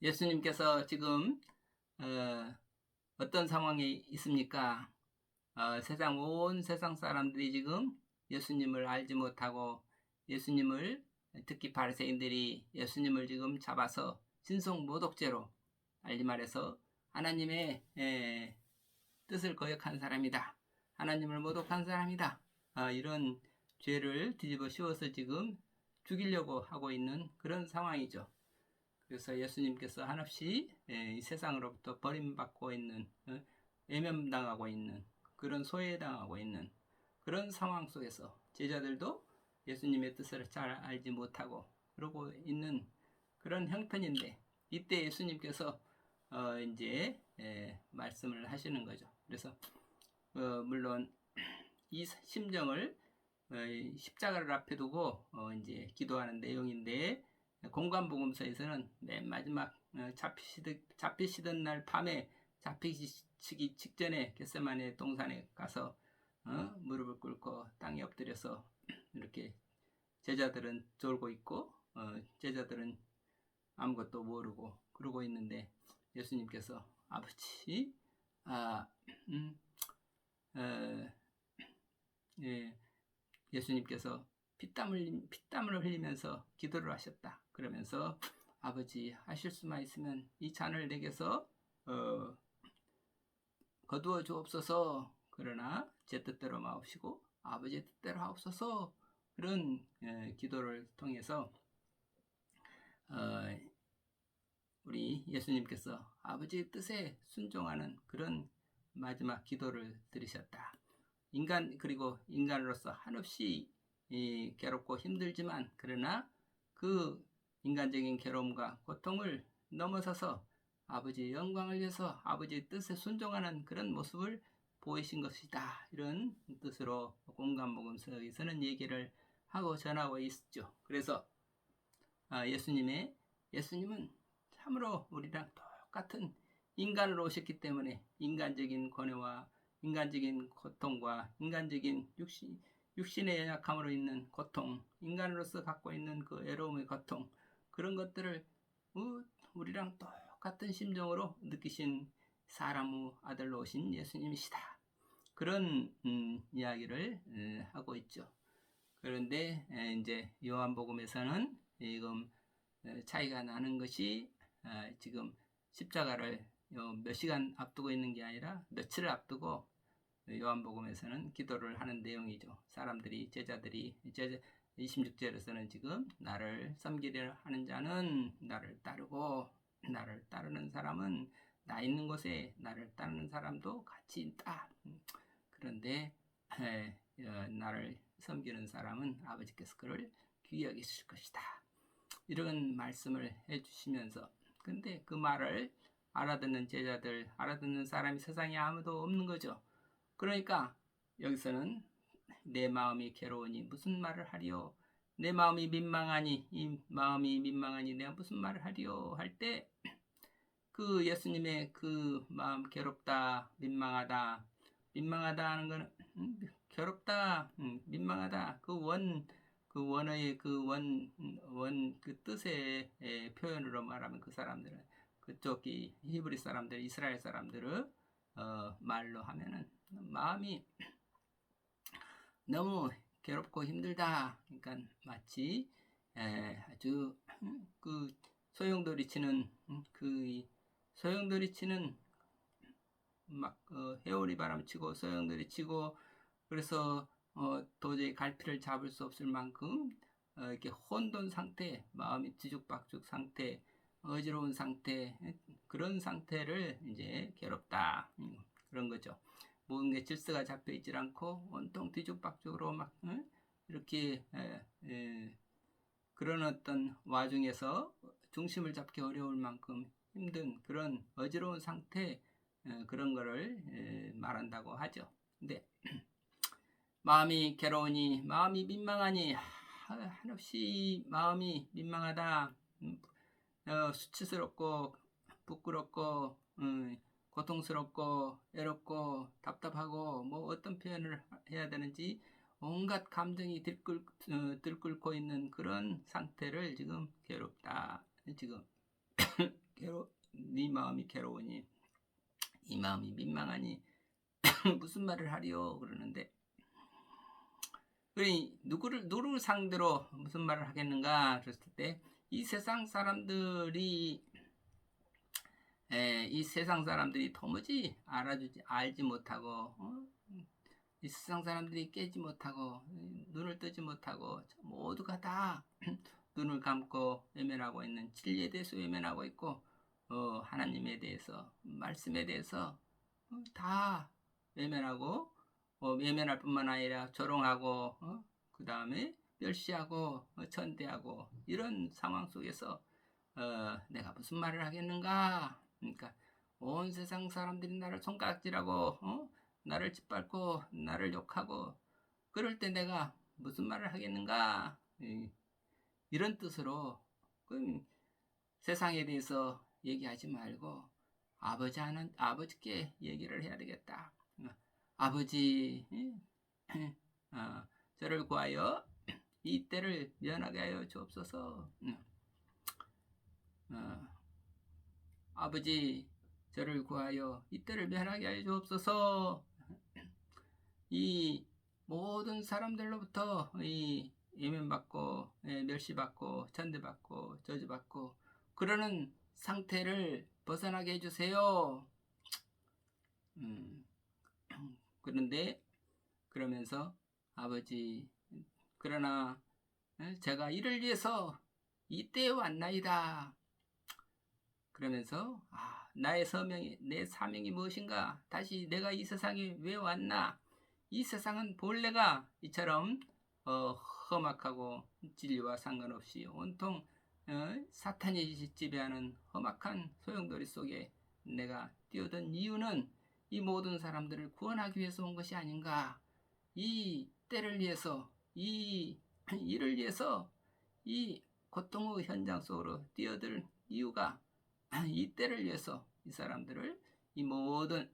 예수님께서 지금 어떤 상황에 있습니까? 온 세상 사람들이 지금 예수님을 알지 못하고 예수님을, 특히 바리새인들이 예수님을 지금 잡아서 신성 모독죄로, 알리 말해서 하나님의 뜻을 거역한 사람이다, 하나님을 모독한 사람이다, 이런 죄를 뒤집어 씌워서 지금 죽이려고 하고 있는 그런 상황이죠. 그래서 예수님께서 한없이 이 세상으로부터 버림받고 있는, 외면당하고 있는, 그런 소외당하고 있는 그런 상황 속에서 제자들도 예수님의 뜻을 잘 알지 못하고 그러고 있는 그런 형편인데, 이때 예수님께서 이제 말씀을 하시는 거죠. 그래서 물론 이 심정을 십자가를 앞에 두고 이제 기도하는 내용인데, 공관복음서에서는 맨 마지막 잡히시던 날 밤에, 잡히시기 직전에 겟세마네 동산에 가서 무릎을 꿇고 땅에 엎드려서 이렇게 제자들은 졸고 있고 제자들은 아무것도 모르고 그러고 있는데, 예수님께서 아버지, 아, 예, 예수님께서 피땀을 흘리면서 기도를 하셨다. 그러면서 아버지, 하실 수만 있으면 이 잔을 내게서 거두어 주옵소서. 그러나 제 뜻대로 마옵시고 아버지의 뜻대로 하옵소서. 그런 기도를 통해서 우리 예수님께서 아버지의 뜻에 순종하는 그런 마지막 기도를 들으셨다. 그리고 인간으로서 한없이 괴롭고 힘들지만, 그러나 그 인간적인 괴로움과 고통을 넘어서서 아버지의 영광을 위해서 아버지의 뜻에 순종하는 그런 모습을 보이신 것이다. 이런 뜻으로 공관복음서에서는 얘기를 하고 전하고 있죠. 그래서 예수님은 참으로 우리랑 똑같은 인간으로 오셨기 때문에 인간적인 고뇌와 인간적인 고통과 인간적인 육신의 연약함으로 있는 고통, 인간으로서 갖고 있는 그 외로움의 고통, 그런 것들을 우리랑 똑같은 심정으로 느끼신 사람의 아들로 오신 예수님이시다. 그런 이야기를 하고 있죠. 그런데 이제 요한복음에서는 지금 차이가 나는 것이, 지금 십자가를 몇 시간 앞두고 있는 게 아니라 며칠을 앞두고 요한복음에서는 기도를 하는 내용이죠. 제자들이 26절에서는 지금 나를 섬기려 하는 자는 나를 따르고, 나를 따르는 사람은 나 있는 곳에 나를 따르는 사람도 같이 있다. 그런데 나를 섬기는 사람은 아버지께서 그를 귀히 여기실 것이다. 이런 말씀을 해주시면서, 근데 그 말을 알아듣는 제자들, 알아듣는 사람이 세상에 아무도 없는 거죠. 그러니까 여기서는 내 마음이 괴로우니 무슨 말을 하리요, 내 마음이 민망하니, 이 마음이 민망하니 내가 무슨 말을 하리요 할 때, 그 예수님의 그 마음, 괴롭다, 민망하다 하는 거는 괴롭다, 민망하다, 그 원어의 그 뜻의 표현으로 말하면, 그 사람들은, 그쪽이 히브리 사람들, 이스라엘 사람들을 말로 하면은 마음이 너무 괴롭고 힘들다. 그러니까 마치 아주 그 소용돌이 치는 막 해오리 바람 치고 소용돌이 치고, 그래서 도저히 갈피를 잡을 수 없을 만큼 이렇게 혼돈 상태, 마음이 뒤죽박죽 상태, 어지러운 상태, 그런 상태를 이제 괴롭다, 그런 거죠. 모든 게 질서가 잡혀 있질 않고 온통 뒤죽박죽으로 막 이렇게 그런 어떤 와중에서 중심을 잡기 어려울 만큼 힘든 그런 어지러운 상태, 그런 거를 말한다고 하죠. 근데 마음이 괴로우니, 마음이 민망하니, 한없이 마음이 민망하다, 수치스럽고 부끄럽고 고통스럽고 외롭고 답답하고, 뭐 어떤 표현을 해야 되는지 온갖 감정이 들끓고 있는 그런 상태를 지금 괴롭다, 지금 네 마음이 괴로우니 이 마음이 민망하니 무슨 말을 하리요 그러는데, 그러니 누구를 상대로 무슨 말을 하겠는가 그랬을 때, 이 세상 사람들이 도무지 알지 못하고, 이 세상 사람들이 깨지 못하고 눈을 뜨지 못하고 모두가 다 눈을 감고 외면하고 있는 진리에 대해서 외면하고 있고, 하나님에 대해서, 말씀에 대해서 다 외면하고, 외면할 뿐만 아니라 조롱하고, 그 다음에 멸시하고, 천대하고, 이런 상황 속에서 내가 무슨 말을 하겠는가? 그러니까 온 세상 사람들이 나를 손가락질하고, 나를 짓밟고 나를 욕하고, 그럴 때 내가 무슨 말을 하겠는가? 이런 뜻으로, 세상에 대해서 얘기하지 말고 아버지께 얘기를 해야 되겠다. 아버지, 저를 구하여 이 때를 면하게 하여 주옵소서. 아버지, 저를 구하여 이 때를 면하게 하여 주옵소서. 이 모든 사람들로부터 이 예면받고, 멸시받고, 천대받고, 저주받고 그러는 상태를 벗어나게 해주세요. 그런데 그러면서 아버지, 그러나 제가 이를 위해서 이때에 왔나이다. 그러면서 나의 사명이, 내 사명이 무엇인가? 다시 내가 이 세상에 왜 왔나? 이 세상은 본래가 이처럼 험악하고 진리와 상관없이 온통 사탄이 지배하는 험악한 소용돌이 속에 내가 뛰어든 이유는 이 모든 사람들을 구원하기 위해서 온 것이 아닌가? 이 때를 위해서, 이 일을 위해서 이 고통의 현장 속으로 뛰어들 이유가 이 때를 위해서 이 사람들을, 이 모든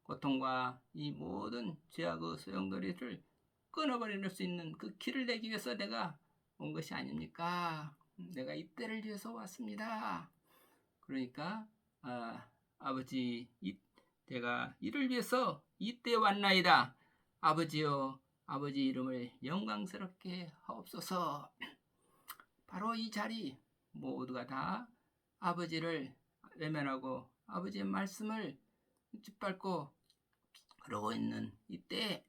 고통과 이 모든 죄악의 소용돌이를 끊어버릴 수 있는 그 길을 내기 위해서 내가 온 것이 아닙니까? 내가 이 때를 위해서 왔습니다. 그러니까 아버지, 제가 이를 위해서 이때 왔나이다. 아버지여, 아버지 이름을 영광스럽게 하옵소서. 바로 이 자리, 모두가 다 아버지를 외면하고 아버지의 말씀을 짓밟고 그러고 있는 이때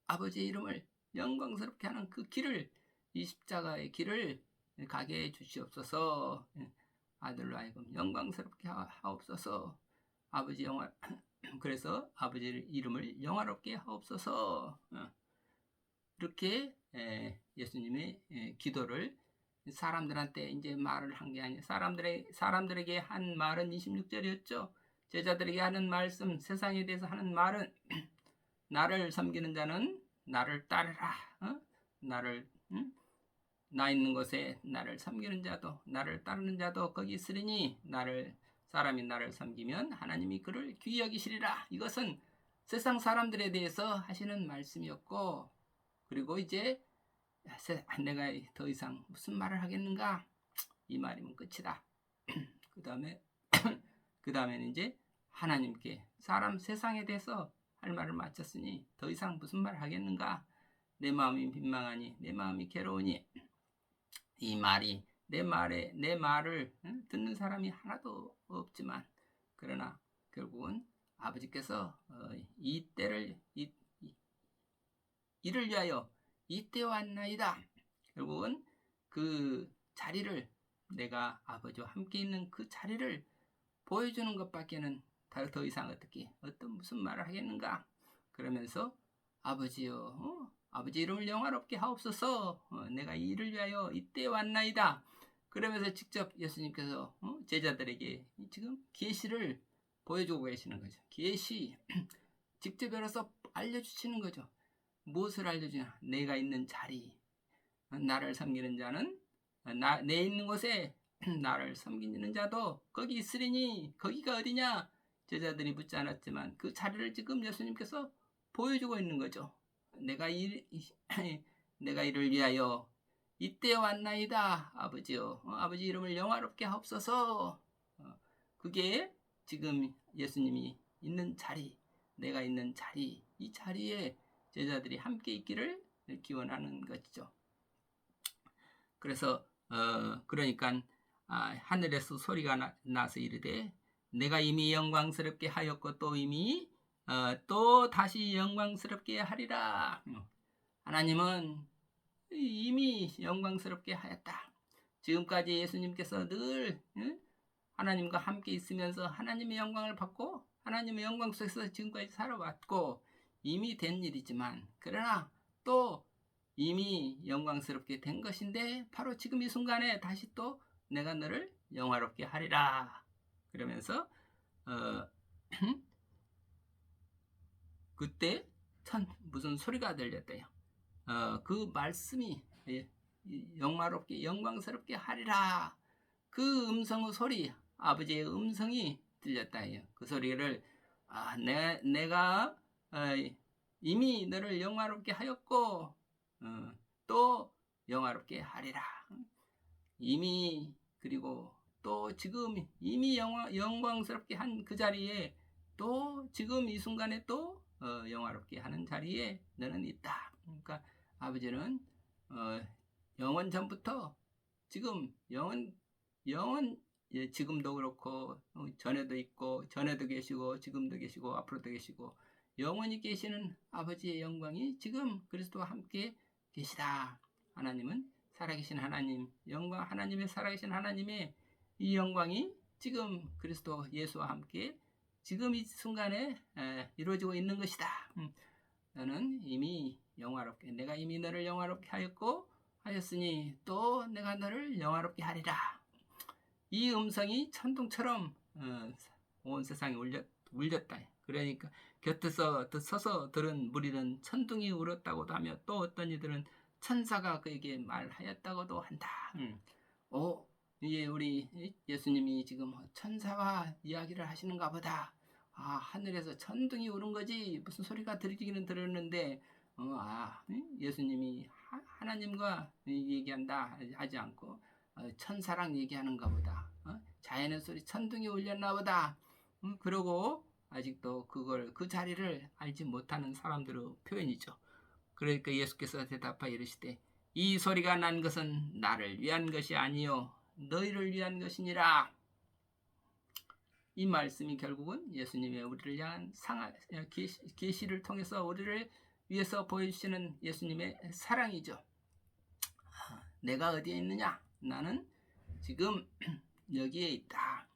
아버지의 이름을 영광스럽게 하는 그 길을, 이 십자가의 길을 가게 해 주시옵소서. 아들로 하여금 영광스럽게 하옵소서. 아버지 그래서 아버지 이름을 영화롭게 하옵소서. 이렇게 예수님의 기도를 사람들한테 이제 말을 한 게 아니에요. 사람들에게 한 말은 26절이었죠. 제자들에게 하는 말씀, 세상에 대해서 하는 말은 나를 섬기는 자는 나를 따르라. 나 있는 곳에 나를 섬기는 자도, 나를 따르는 자도 거기 있으리니, 사람이 나를 섬기면 하나님이 그를 귀히 여기시리라. 이것은 세상 사람들에 대해서 하시는 말씀이었고, 그리고 이제 내가 더 이상 무슨 말을 하겠는가? 이 말이면 끝이다. 그 다음에는 이제 하나님께, 세상에 대해서 할 말을 마쳤으니 더 이상 무슨 말을 하겠는가? 내 마음이 민망하니, 내 마음이 괴로우니, 이 말이 내 말을 듣는 사람이 하나도 없지만, 그러나 결국은 아버지께서 이 때를 이를 위하여 이때 왔나이다. 결국은 그 자리를, 내가 아버지와 함께 있는 그 자리를 보여주는 것밖에는 더 이상 무슨 말을 하겠는가? 그러면서 아버지여, 아버지 이름을 영화롭게 하옵소서. 내가 이 일을 위하여 이때 왔나이다. 그러면서 직접 예수님께서 제자들에게 지금 계시를 보여주고 계시는 거죠. 계시, 직접 열어서 알려주시는 거죠. 무엇을 알려주냐? 내가 있는 자리, 나를 섬기는 자는 내 있는 곳에 나를 섬기는 자도 거기 있으리니, 거기가 어디냐? 제자들이 묻지 않았지만 그 자리를 지금 예수님께서 보여주고 있는 거죠. 내가 이를 위하여 이때 왔나이다. 아버지여, 아버지 이름을 영화롭게 하옵소서. 그게 지금 예수님이 있는 자리, 내가 있는 자리, 이 자리에 제자들이 함께 있기를 기원하는 것이죠. 그래서 그러니까 하늘에서 소리가 나서 이르되 내가 이미 영광스럽게 하였고 또 이미 또 다시 영광스럽게 하리라. 하나님은 이미 영광스럽게 하였다. 지금까지 예수님께서 늘 하나님과 함께 있으면서 하나님의 영광을 받고 하나님의 영광 속에서 지금까지 살아왔고 이미 된 일이지만 그러나 또 이미 영광스럽게 된 것인데 바로 지금 이 순간에 다시 또 내가 너를 영화롭게 하리라. 그러면서 그때 무슨 소리가 들렸대요. 그 말씀이 영화롭게 영광스럽게 하리라. 그 음성의 소리, 아버지의 음성이 들렸다 해요. 그 소리를 내가 이미 너를 영화롭게 하였고 또 영화롭게 하리라. 이미 그리고 또 지금 이미 영광스럽게 한 그 자리에 또 지금 이 순간에 또 영화롭게 하는 자리에 너는 있다. 그러니까 아버지는 영원 전부터 지금 영원 지금도 그렇고 전에도 있고 전에도 계시고 지금도 계시고 앞으로도 계시고 영원히 계시는 아버지의 영광이 지금 그리스도와 함께 계시다. 하나님은 살아계신 하나님, 영광 하나님의 살아계신 하나님의 이 영광이 지금 그리스도 예수와 함께 지금 이 순간에 이루어지고 있는 것이다. 너는 이미 영화롭게 내가 이미 너를 영화롭게 하였으니 또 내가 너를 영화롭게 하리라. 이 음성이 천둥처럼 온 세상에 울렸다. 그러니까 곁에서 서서 들은 무리는 천둥이 울었다고도 하며 또 어떤 이들은 천사가 그에게 말하였다고도 한다. 이제 우리 예수님이 지금 천사와 이야기를 하시는가 보다. 하늘에서 천둥이 우는 거지 무슨 소리가 들리기는 들었는데 예수님이 하나님과 얘기한다 하지 않고 천사랑 얘기하는가 보다. 자연의 소리 천둥이 울렸나 보다. 그러고 아직도 그 자리를 알지 못하는 사람들의 표현이죠. 그러니까 예수께서 대답하여 이르시되 이 소리가 난 것은 나를 위한 것이 아니요 너희를 위한 것이니라. 이 말씀이 결국은 예수님의 우리를 향한 계시를 통해서 우리를 위해서 보여주시는 예수님의 사랑이죠. 내가 어디에 있느냐? 나는 지금 여기에 있다.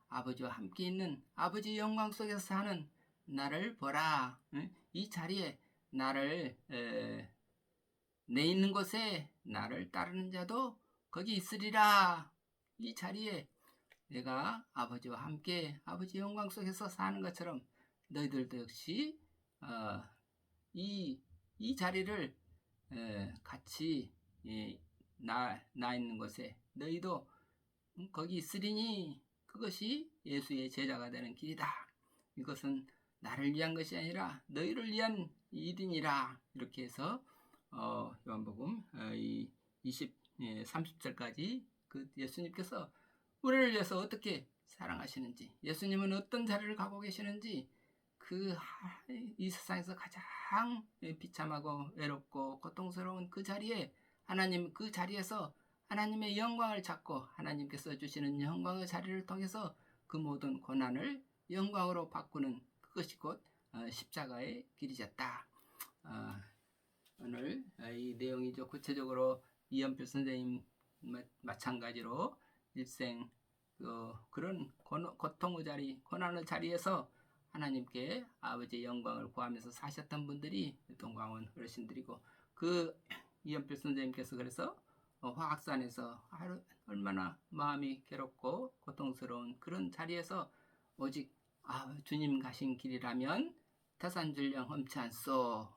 아버지와 함께 있는 아버지 영광 속에서 사는 나를 보라. 이 자리에 나를 내 있는 곳에 나를 따르는 자도 거기 있으리라. 이 자리에 내가 아버지와 함께 아버지 영광 속에서 사는 것처럼 너희들도 역시 이 자리를 같이 나 있는 곳에 너희도 거기 있으리니 그것이 예수의 제자가 되는 길이다. 이것은 나를 위한 것이 아니라 너희를 위한 일이니라. 이렇게 해서 요한복음 30절까지 그 예수님께서 우리를 위해서 어떻게 사랑하시는지, 예수님은 어떤 자리를 가고 계시는지, 이 세상에서 가장 비참하고 외롭고 고통스러운 그 자리에 하나님 그 자리에서 하나님의 영광을 찾고 하나님께서 주시는 영광의 자리를 통해서 그 모든 고난을 영광으로 바꾸는 그것이 곧 십자가의 길이었다. 오늘 이 내용이 구체적으로 이연필 선생님 마찬가지로 일생 그런 고통의 자리, 고난의 자리에서 하나님께 아버지의 영광을 구하면서 사셨던 분들이 동광원 어르신들이고 그 이연필 선생님께서 그래서 화학산에서 얼마나 마음이 괴롭고 고통스러운 그런 자리에서 오직 주님 가신 길이라면 태산줄령 험치 않소.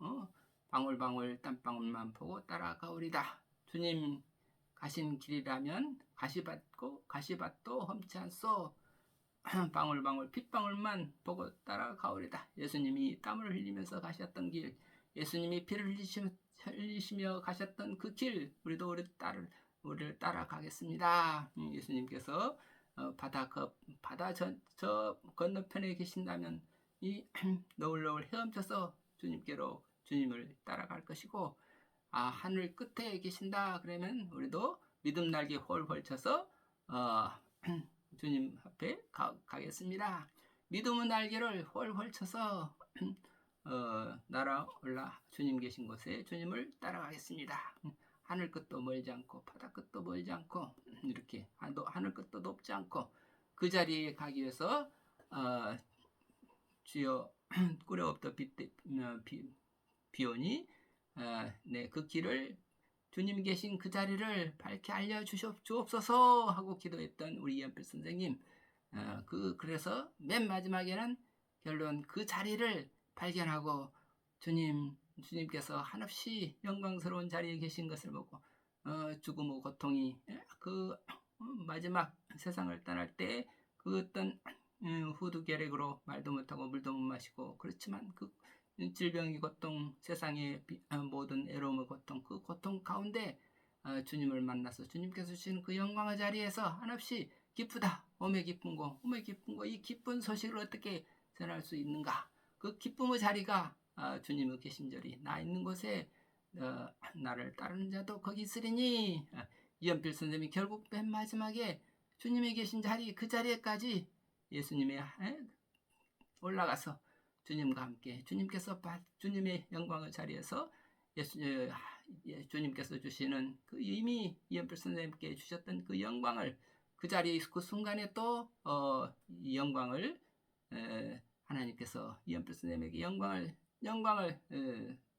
방울방울 땀방울만 보고 따라가오리다. 주님 가신 길이라면 가시밭도 험치 않소. 방울방울 핏방울만 보고 따라가오리다. 예수님이 땀을 흘리면서 가셨던 길, 예수님이 피를 흘리시며 가셨던 그 길, 우리도 우리를 따라가겠습니다. 예수님께서 바다 저 건너편에 계신다면 이 너울너울 헤엄쳐서 주님께로 주님을 따라갈 것이고, 하늘 끝에 계신다 그러면 우리도 믿음 날개 홀홀 쳐서 주님 앞에 가겠습니다. 믿음의 날개를 홀홀 쳐서 날아올라 주님 계신 곳에 주님을 따라가겠습니다. 하늘 끝도 멀지 않고 바다 끝도 멀지 않고 이렇게 하늘 끝도 높지 않고 그 자리에 가기 위해서 주여 꾸려없던 비오니 네, 그 길을 주님 계신 그 자리를 밝게 알려주옵소서 하고 기도했던 우리 이한필 선생님, 그래서 맨 마지막에는 결론 그 자리를 발견하고 주님께서 한없이 영광스러운 자리에 계신 것을 보고 죽음의 고통이 그 마지막 세상을 떠날 때 그 어떤 후두 결핵으로 말도 못하고 물도 못 마시고 그렇지만 그 질병의 고통, 세상의 모든 애로움의 고통, 그 고통 가운데 주님을 만나서 주님께서 주시는 그 영광의 자리에서 한없이 기쁘다, 오메 기쁜 거, 이 기쁜 소식을 어떻게 전할 수 있는가? 그 기쁨의 자리가 주님의 계신 자리, 나 있는 곳에 나를 따르는 자도 거기 있으리니. 이연필 선생님이 결국 맨 마지막에 주님이 계신 자리, 그 자리에까지 예수님의 올라가서 주님과 함께 주님께서 주님의 영광의 자리에서 주님께서 주시는 그 이미 이연필 선생님께 주셨던 그 영광을 그 자리에 그 순간에 또 이 영광을 하나님께서 이연필 선생님에게 영광을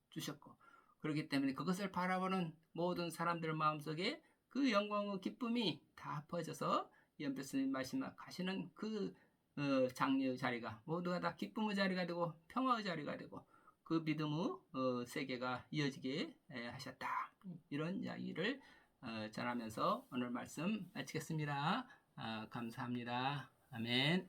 주셨고, 그렇기 때문에 그것을 바라보는 모든 사람들 마음속에 그 영광의 기쁨이 다 퍼져서 이연필 선생님 말씀하시는 그 장려의 자리가 모두가 다 기쁨의 자리가 되고 평화의 자리가 되고 그 믿음의 세계가 이어지게 하셨다. 이런 이야기를 전하면서 오늘 말씀 마치겠습니다. 감사합니다. 아멘.